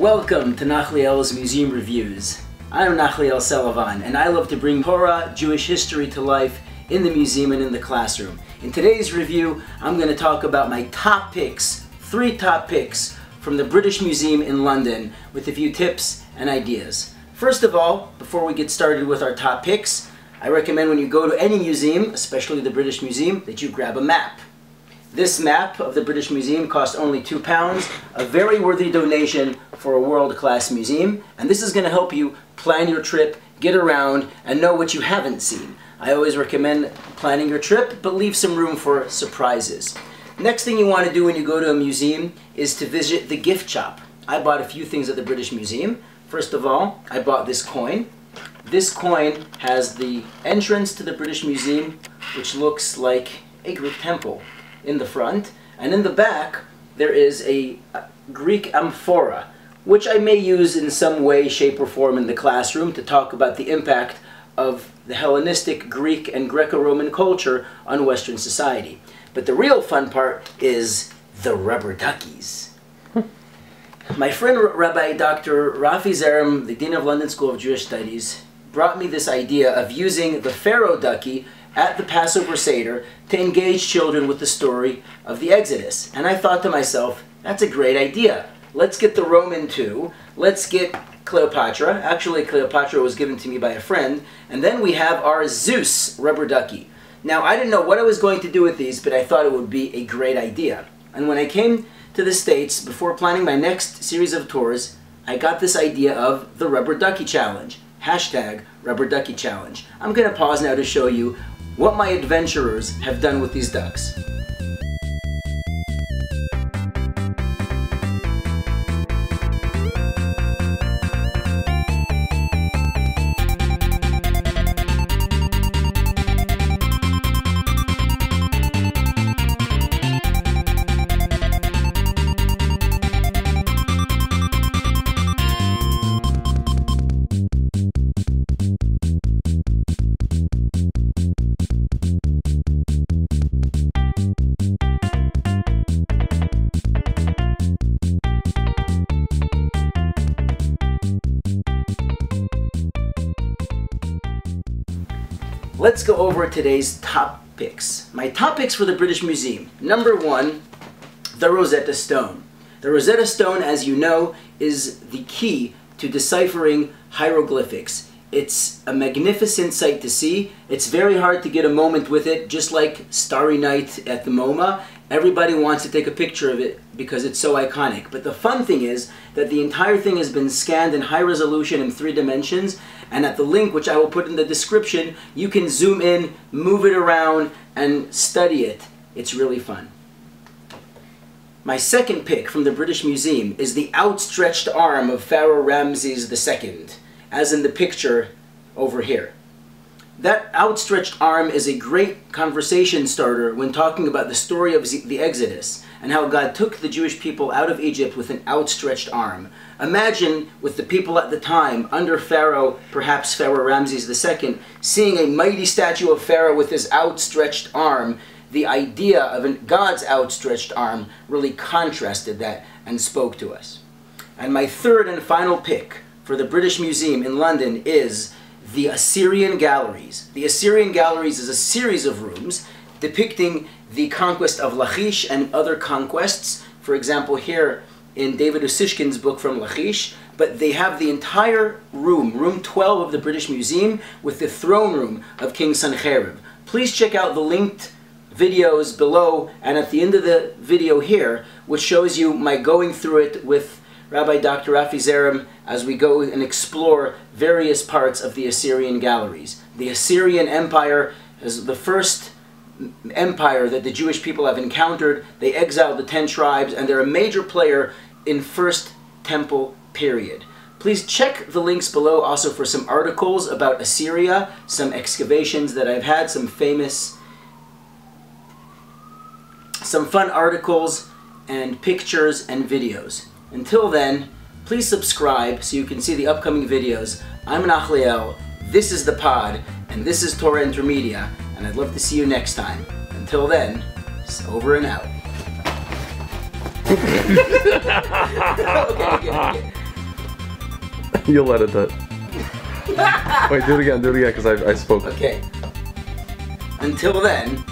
Welcome to Nachliel's Museum Reviews. I'm Nachliel Selavan, and I love to bring Torah, Jewish history to life in the museum and in the classroom. In today's review, I'm going to talk about my top picks, 3 top picks from the British Museum in London, with a few tips and ideas. First of all, before we get started with our top picks, I recommend when you go to any museum, especially the British Museum, that you grab a map. This map of the British Museum cost only £2, a very worthy donation for a world-class museum, and this is going to help you plan your trip, get around, and know what you haven't seen. I always recommend planning your trip, but leave some room for surprises. Next thing you want to do when you go to a museum is to visit the gift shop. I bought a few things at the British Museum. First of all, I bought this coin. This coin has the entrance to the British Museum, which looks like a Greek temple in the front, and in the back there is a Greek amphora, which I may use in some way, shape, or form in the classroom to talk about the impact of the Hellenistic Greek and Greco-Roman culture on Western society. But the real fun part is the rubber duckies. My friend Rabbi Dr. Rafi Zerem, the Dean of London School of Jewish Studies, brought me this idea of using the Pharaoh ducky at the Passover Seder to engage children with the story of the Exodus. And I thought to myself, that's a great idea. Let's get the Roman too. Let's get Cleopatra. Actually, Cleopatra was given to me by a friend. And then we have our Zeus rubber ducky. Now, I didn't know what I was going to do with these, but I thought it would be a great idea. And when I came to the States, before planning my next series of tours, I got this idea of the rubber ducky challenge. Hashtag rubber ducky challenge. I'm going to pause now to show you what my adventurers have done with these ducks. Let's go over today's top picks. My top picks for the British Museum. Number 1, the Rosetta Stone. The Rosetta Stone, as you know, is the key to deciphering hieroglyphics. It's a magnificent sight to see. It's very hard to get a moment with it, just like Starry Night at the MoMA. Everybody wants to take a picture of it because it's so iconic. But the fun thing is that the entire thing has been scanned in high resolution in 3 dimensions, and at the link, which I will put in the description, you can zoom in, move it around, and study it. It's really fun. My second pick from the British Museum is the outstretched arm of Pharaoh Ramses II, as in the picture over here. That outstretched arm is a great conversation starter when talking about the story of the Exodus and how God took the Jewish people out of Egypt with an outstretched arm. Imagine with the people at the time, under Pharaoh, perhaps Pharaoh Ramses II, seeing a mighty statue of Pharaoh with his outstretched arm. The idea of God's outstretched arm really contrasted that and spoke to us. And my third and final pick for the British Museum in London is the Assyrian Galleries. The Assyrian Galleries is a series of rooms depicting the conquest of Lachish and other conquests. For example, here in David Ussishkin's book from Lachish, but they have the entire room, room 12 of the British Museum, with the throne room of King Sennacherib. Please check out the linked videos below and at the end of the video here, which shows you my going through it with Rabbi Dr. Rafi Zerem as we go and explore various parts of the Assyrian Galleries. The Assyrian Empire is the first empire that the Jewish people have encountered. They exiled the 10 tribes, and they're a major player in First Temple period. Please check the links below also for some articles about Assyria, some excavations that I've had, some fun articles and pictures and videos. Until then, please subscribe so you can see the upcoming videos. I'm Nachliel, this is the pod, and this is Torah Intermedia, and I'd love to see you next time. Until then, it's over and out. Okay, good. You'll let it that. Wait, do it again, because I spoke. Okay. Until then.